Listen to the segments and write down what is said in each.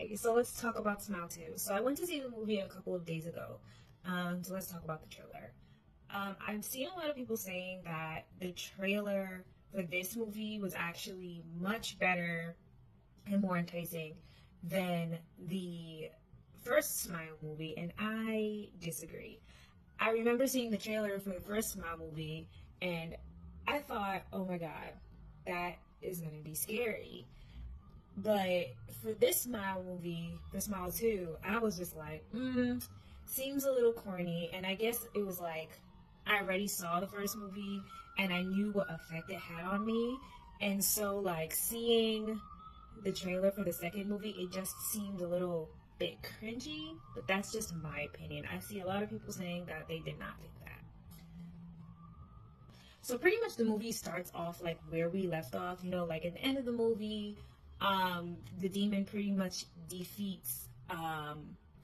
Okay, so let's talk about Smile 2. So I went to see the movie a couple of days ago. So let's talk about the trailer. I've seen a lot of people saying that the trailer for this movie was actually much better and more enticing than the first Smile movie, and I disagree. I remember seeing the trailer for the first Smile movie, and I thought, oh my god, that is going to be scary. But for this Smile movie, the Smile 2, I was just like, seems a little corny. And I guess it was like, I already saw the first movie and I knew what effect it had on me. And so, like, seeing the trailer for the second movie, it just seemed a little bit cringy. But that's just my opinion. I see a lot of people saying that they did not think that. So pretty much the movie starts off like where we left off, like at the end of the movie, the demon pretty much defeats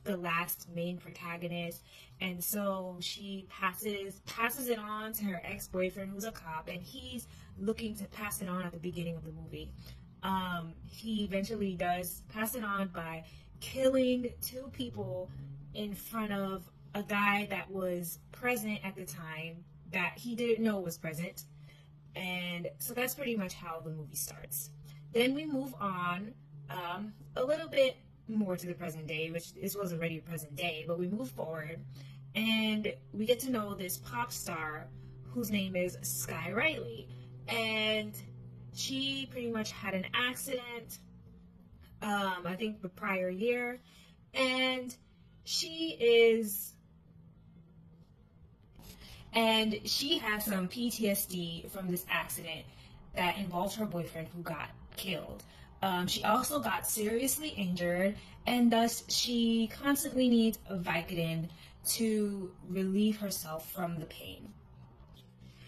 the last main protagonist, and so she passes it on to her ex-boyfriend who's a cop, and he's looking to pass it on at the beginning of the movie. He eventually does pass it on by killing two people in front of a guy that was present at the time that he didn't know was present. And so that's pretty much how the movie starts. Then we move on a little bit more to the present day, which this was already present day, but we move forward and we get to know this pop star whose name is Sky Riley. And she pretty much had an accident, I think the prior year, and she is and she has some PTSD from this accident that involved her boyfriend who got killed. She also got seriously injured, and thus she constantly needs a Vicodin to relieve herself from the pain.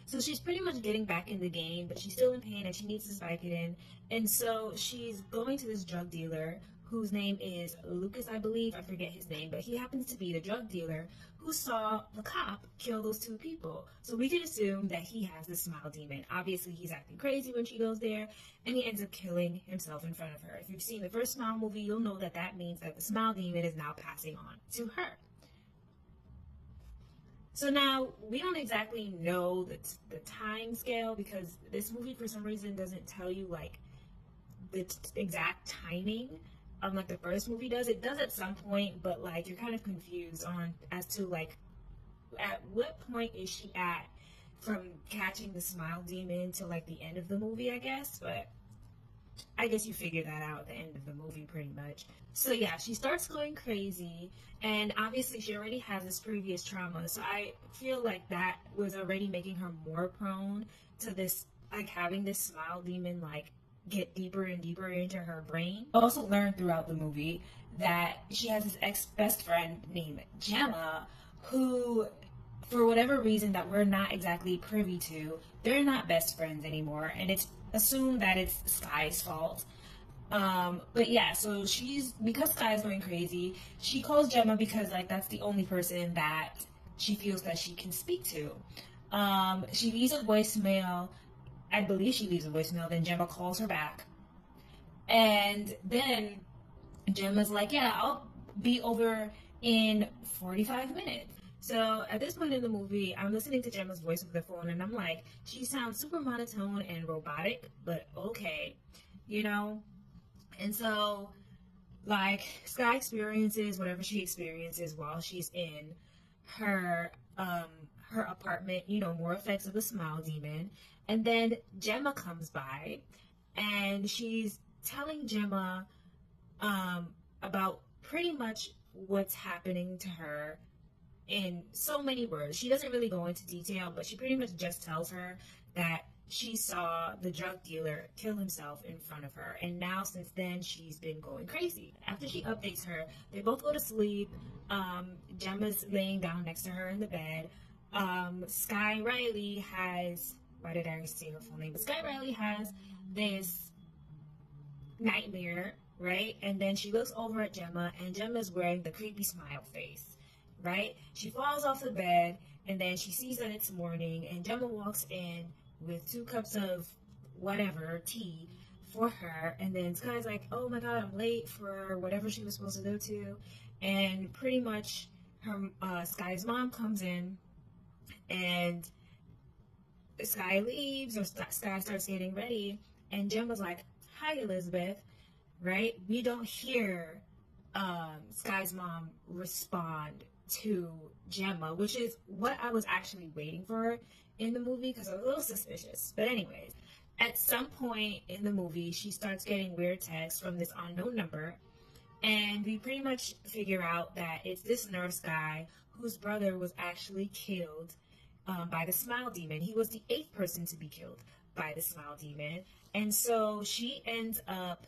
So she's pretty much getting back in the game, but she's still in pain and she needs this Vicodin. And so she's going to this drug dealer whose name is Lucas, I believe. I forget his name, but he happens to be the drug dealer who saw the cop kill those two people. So we can assume that he has the smile demon. Obviously, he's acting crazy when she goes there, and he ends up killing himself in front of her. If you've seen the first Smile movie, you'll know that that means that the smile demon is now passing on to her. So now we don't exactly know the time scale because this movie for some reason doesn't tell you like the exact timing like the first movie does. It does at some point, but like you're kind of confused on as to like at what point is she at from catching the smile demon to like the end of the movie, I guess. But I guess you figure that out at the end of the movie pretty much. So yeah, she starts going crazy, and obviously she already has this previous trauma, so I feel like that was already making her more prone to this, like having this smile demon like get deeper and deeper into her brain. I also learned throughout the movie that she has this ex-best friend named Gemma who, for whatever reason that we're not exactly privy to, they're not best friends anymore, and it's assumed that it's Sky's fault. But yeah, so because Sky's going crazy, she calls Gemma because like that's the only person that she feels that she can speak to. She leaves a voicemail. I believe she leaves a voicemail. Then Gemma calls her back, and then Gemma's like, "Yeah, I'll be over in 45 minutes." So at this point in the movie, I'm listening to Gemma's voice over the phone, and I'm like, she sounds super monotone and robotic, but okay, you know? And so, like, Sky experiences whatever she experiences while she's in her her apartment, more effects of the smile demon. And then Gemma comes by, and she's telling Gemma about pretty much what's happening to her in so many words. She doesn't really go into detail, but she pretty much just tells her that she saw the drug dealer kill himself in front of her. And now, since then, she's been going crazy. After she updates her, they both go to sleep. Gemma's laying down next to her in the bed. Sky Riley has, why did I say her full name? But Sky Riley has this nightmare, right? And then she looks over at Gemma, and Gemma's wearing the creepy smile face, right? She falls off the bed, and then she sees that it's morning, and Gemma walks in with 2 cups of whatever tea for her. And then Sky's like, oh my god, I'm late for whatever she was supposed to go to. And pretty much her Sky's mom comes in, and Sky leaves, or Sky starts getting ready, and Jem was like, hi Elizabeth, right? We don't hear Sky's mom respond to Gemma, which is what I was actually waiting for in the movie, because I was a little suspicious. But anyways, at some point in the movie, she starts getting weird texts from this unknown number, and we pretty much figure out that it's this nurse guy whose brother was actually killed by the Smile Demon. He was the 8th person to be killed by the Smile Demon. And so she ends up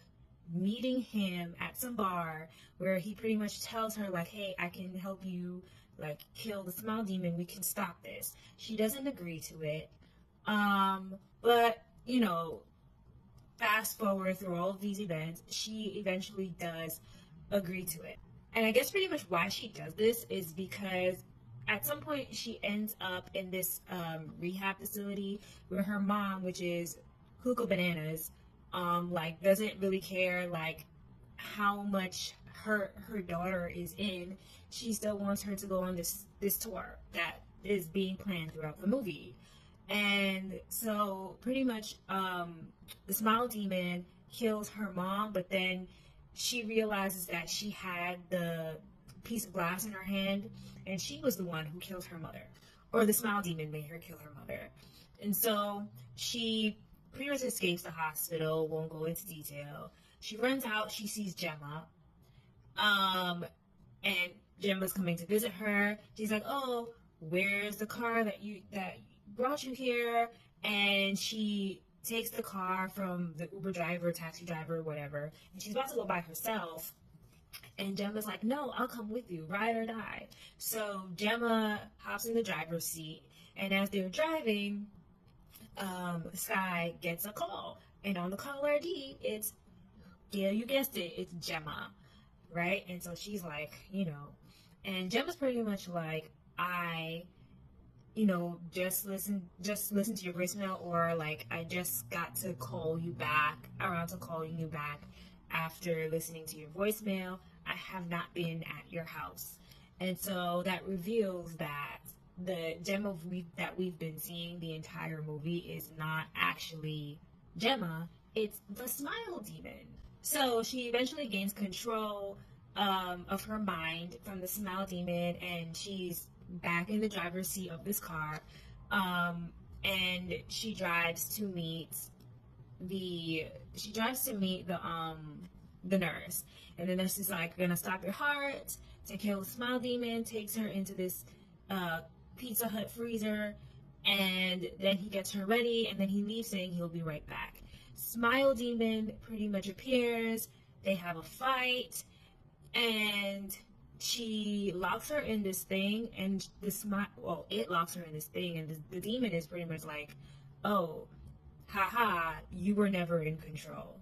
meeting him at some bar where he pretty much tells her, like, hey, I can help you, like, kill the Smile Demon. We can stop this. She doesn't agree to it. But, you know, fast forward through all of these events, she eventually does agree to it. And I guess pretty much why she does this is because at some point she ends up in this rehab facility where her mom, which is Cuckoo Bananas, like doesn't really care like how much her daughter is in. She still wants her to go on this tour that is being planned throughout the movie. And so pretty much the Smile Demon kills her mom, but then she realizes that she had the piece of glass in her hand, and she was the one who killed her mother, or the Smile Demon made her kill her mother. And so she pretty much escapes the hospital, won't go into detail. She runs out, she sees Gemma, and Gemma's coming to visit her. She's like, oh, where's the car that brought you here? And she takes the car from the Uber driver, taxi driver, whatever, and she's about to go by herself. And Gemma's like, no, I'll come with you, ride or die. So Gemma hops in the driver's seat, and as they're driving, Sky gets a call. And on the call ID, it's, yeah, you guessed it, it's Gemma, right? And so she's like, you know, and Gemma's pretty much like, just listen to your voicemail, or like, I just got to call you back, around to calling you back after listening to your voicemail. I have not been at your house. And so that reveals that the Gemma that we've been seeing the entire movie is not actually Gemma, it's the Smile Demon. So she eventually gains control of her mind from the Smile Demon, and she's back in the driver's seat of this car, and she drives to meet the nurse. And the nurse is like, gonna stop your heart to kill the Smile Demon, takes her into this Pizza Hut freezer, and then he gets her ready, and then he leaves saying he'll be right back. Smile Demon pretty much appears, they have a fight, and she locks her in this thing, and it locks her in this thing, and the demon is pretty much like, oh, haha, you were never in control.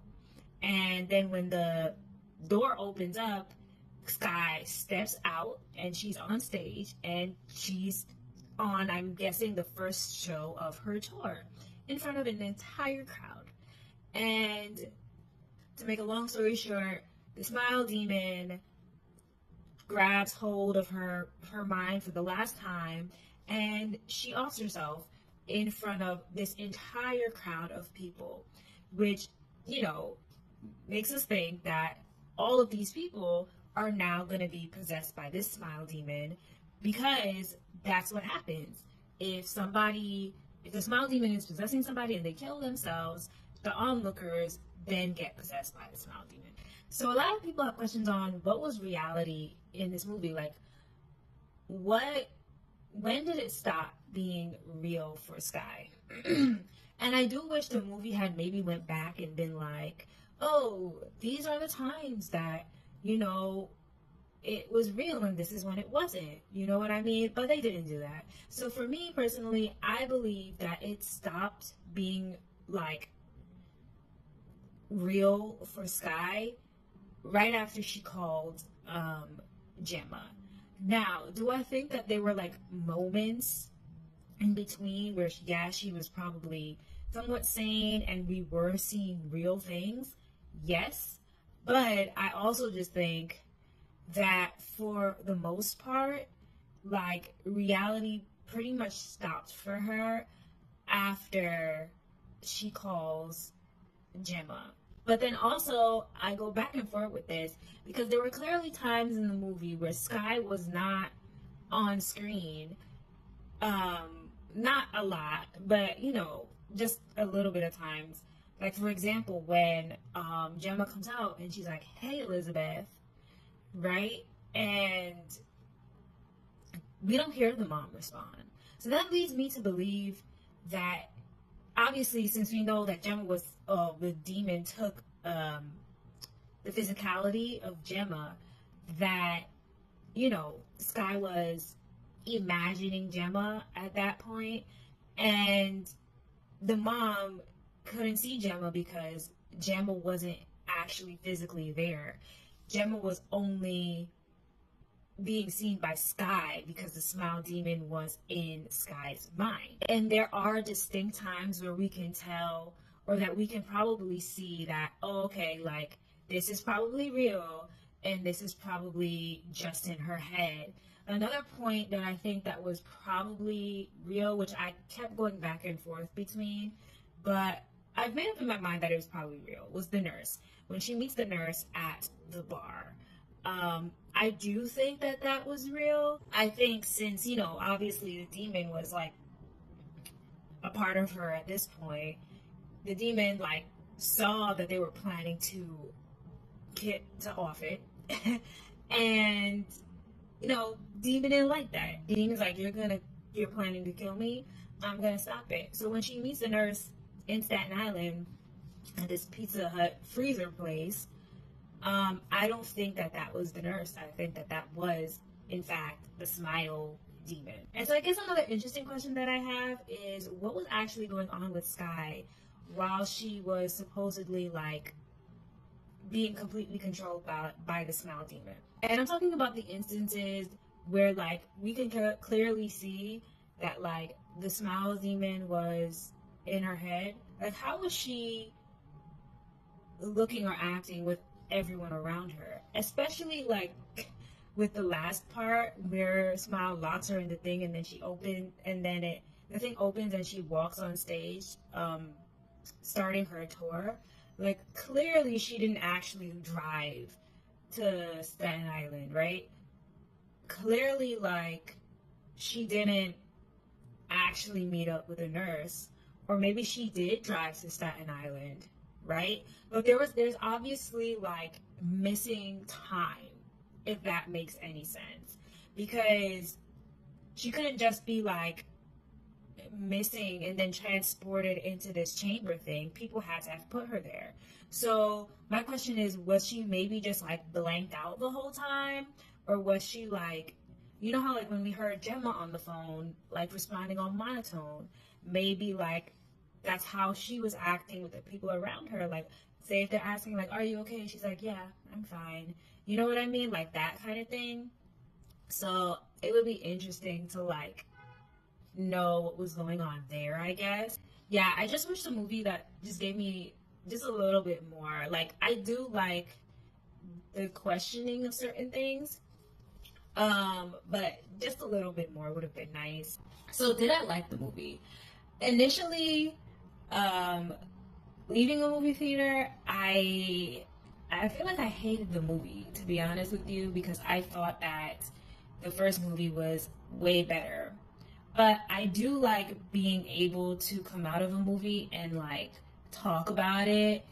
And then when the door opens up, Sky steps out, and she's on stage, and she's on, I'm guessing, the first show of her tour in front of an entire crowd. And to make a long story short, the Smile Demon grabs hold of her mind for the last time, and she offs herself in front of this entire crowd of people, which, you know, makes us think that all of these people are now going to be possessed by this Smile Demon, because that's what happens. If the Smile Demon is possessing somebody and they kill themselves, the onlookers then get possessed by the Smile Demon. So a lot of people have questions on what was reality in this movie. Like, when did it stop being real for Sky? And I do wish the movie had maybe went back and been like, oh, these are the times that, you know, it was real and this is when it wasn't. You know what I mean? But they didn't do that. So for me personally, I believe that it stopped being like real for Sky right after she called Gemma. Now, do I think that there were like moments in between where she was probably somewhat sane and we were seeing real things, yes. But I also just think that for the most part, like reality pretty much stopped for her after she calls Gemma. But then also, I go back and forth with this because there were clearly times in the movie where Sky was not on screen. Not a lot, but just a little bit of times. Like for example, when Gemma comes out and she's like, "Hey, Elizabeth," right? And we don't hear the mom respond. So that leads me to believe that obviously, since we know that Gemma was the demon took the physicality of Gemma, that Sky was imagining Gemma at that point, and the mom couldn't see Gemma because Gemma wasn't actually physically there. Gemma was only being seen by Sky because the smile demon was in Sky's mind. And there are distinct times where we can tell, or that we can probably see that, oh, okay, like this is probably real and this is probably just in her head. Another point that I think that was probably real, which I kept going back and forth between, but I've made up in my mind that it was probably real, was the nurse. When she meets the nurse at the bar. I do think that that was real. I think since, obviously the demon was like a part of her at this point, the demon like saw that they were planning to get to off it. And, demon didn't like that. The demon's like, you're planning to kill me. I'm going to stop it. So when she meets the nurse in Staten Island at this Pizza Hut freezer place, I don't think that that was the nurse. I think that that was, in fact, the smile demon. And so I guess another interesting question that I have is what was actually going on with Sky while she was supposedly like being completely controlled by the smile demon. And I'm talking about the instances where like we can clearly see that like the smile demon was in her head. Like how was she looking or acting with everyone around her, especially like with the last part where Smile locks her in the thing and then she opens and then the thing opens and she walks on stage, starting her tour. Like clearly she didn't actually drive to Staten Island, right? Clearly like she didn't actually meet up with a nurse, or maybe she did drive to Staten Island, right? But there's obviously like missing time, if that makes any sense, because she couldn't just be like missing and then transported into this chamber thing. People had to have put her there. So my question is, was she maybe just like blanked out the whole time, or was she like, how like when we heard Gemma on the phone like responding on monotone, maybe like that's how she was acting with the people around her. Like, say if they're asking, like, are you okay? She's like, yeah, I'm fine. You know what I mean? Like, that kind of thing. So, it would be interesting to, like, know what was going on there, I guess. Yeah, I just wish the movie that just gave me just a little bit more. Like, I do like the questioning of certain things. But just a little bit more would have been nice. So, did I like the movie? Initially, leaving a movie theater, I feel like I hated the movie, to be honest with you, because I thought that the first movie was way better. But I do like being able to come out of a movie and like talk about it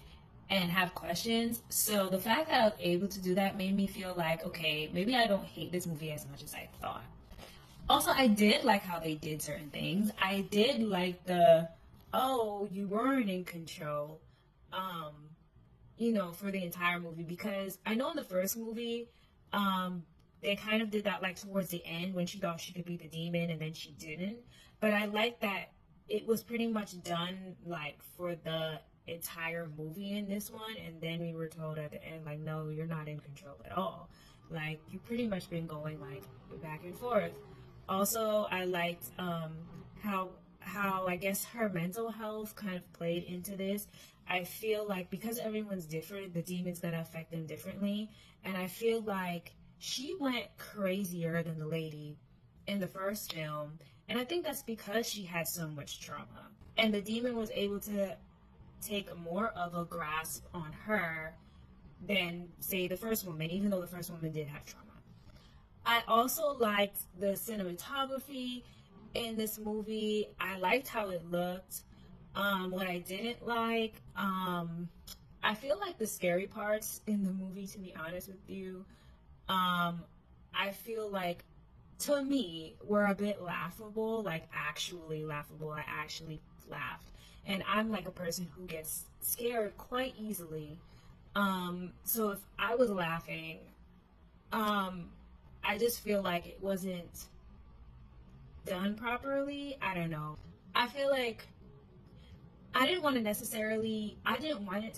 and have questions. So the fact that I was able to do that made me feel like, okay, maybe I don't hate this movie as much as I thought. Also, I did like how they did certain things. I did like oh, you weren't in control, for the entire movie, because I know in the first movie, they kind of did that like towards the end when she thought she could be the demon and then she didn't. But I like that it was pretty much done like for the entire movie in this one, and then we were told at the end like, no, you're not in control at all. Like you've pretty much been going like back and forth. Also, I liked how I guess her mental health kind of played into this. I feel like because everyone's different, the demon's gonna affect them differently. And I feel like she went crazier than the lady in the first film. And I think that's because she had so much trauma. And the demon was able to take more of a grasp on her than, say, the first woman, even though the first woman did have trauma. I also liked the cinematography in this movie. I liked how it looked. What I didn't like, I feel like the scary parts in the movie, to be honest with you, I feel like, to me, were a bit laughable, like actually laughable. I actually laughed. And I'm like a person who gets scared quite easily. So if I was laughing, I just feel like it wasn't done properly. I don't know. I feel like I didn't want it to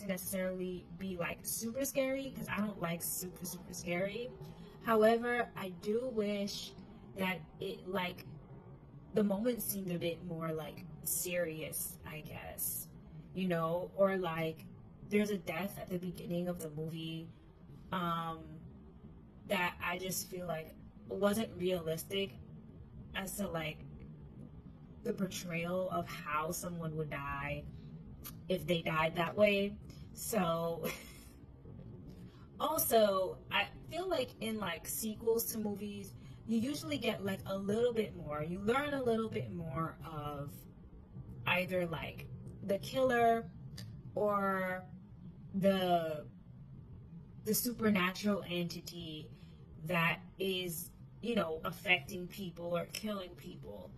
necessarily be like super scary because I don't like super scary. However, I do wish that it like the moment seemed a bit more like serious, I guess, you know, or like there's a death at the beginning of the movie that I just feel like wasn't realistic as to like the portrayal of how someone would die if they died that way. So also I feel like in like sequels to movies you usually get like a little bit more, you learn a little bit more of either like the killer or the supernatural entity that is, you know, affecting people or killing people.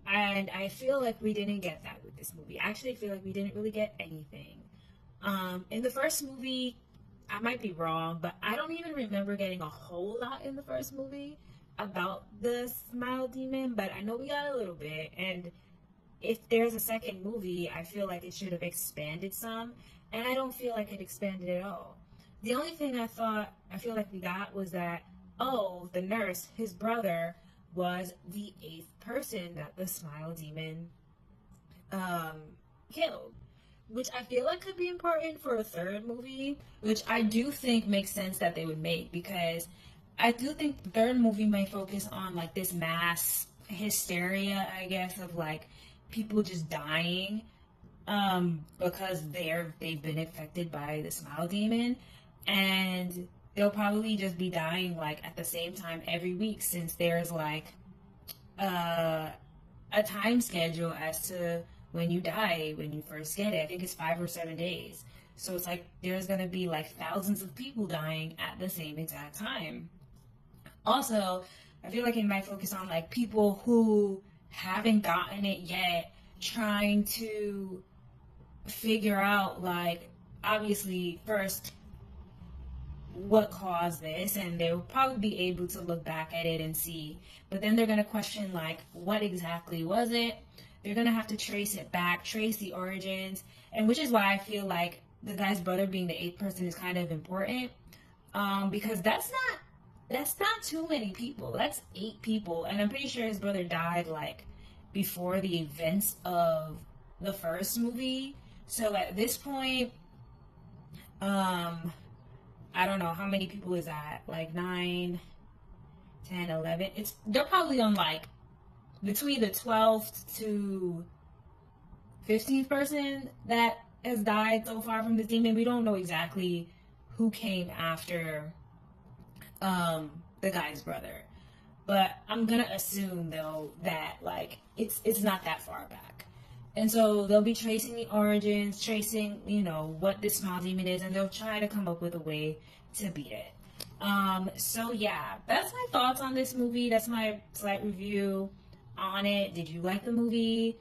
And I feel like we didn't get that with this movie. I actually feel like we didn't really get anything. In the first movie, I might be wrong, but I don't even remember getting a whole lot in the first movie about the Smile Demon, but I know we got a little bit. And if there's a second movie, I feel like it should have expanded some, and I don't feel like it expanded at all. The only thing I feel like we got was that, oh, the nurse, his brother, was the 8th person that the Smile Demon killed, which I feel like could be important for a third movie, which I do think makes sense that they would make, because I do think the third movie might focus on like this mass hysteria, I guess, of like people just dying because they've been infected by the Smile Demon, and they'll probably just be dying like at the same time every week, since there's like a time schedule as to when you die when you first get it. I think it's 5 or 7 days. So it's like there's gonna be like thousands of people dying at the same exact time. Also, I feel like it might focus on like people who haven't gotten it yet, trying to figure out, like, obviously first what caused this, and they'll probably be able to look back at it and see, but then they're going to question like what exactly was it. They're going to have to trace it back, trace the origins, and which is why I feel like the guy's brother being the 8th person is kind of important, because that's not too many people. That's 8 people, and I'm pretty sure his brother died like before the events of the first movie. So at this point, I don't know how many people is that, like 9, 10, 11. They're probably on like between the 12th to 15th person that has died so far from this demon. We don't know exactly who came after the guy's brother, but I'm gonna assume though that like it's not that far back. And so they'll be tracing the origins, tracing, you know, what this Smile Demon is, and they'll try to come up with a way to beat it. So yeah, that's my thoughts on this movie. That's my slight review on it. Did you like the movie?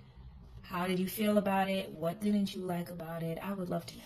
How did you feel about it? What didn't you like about it? I would love to know.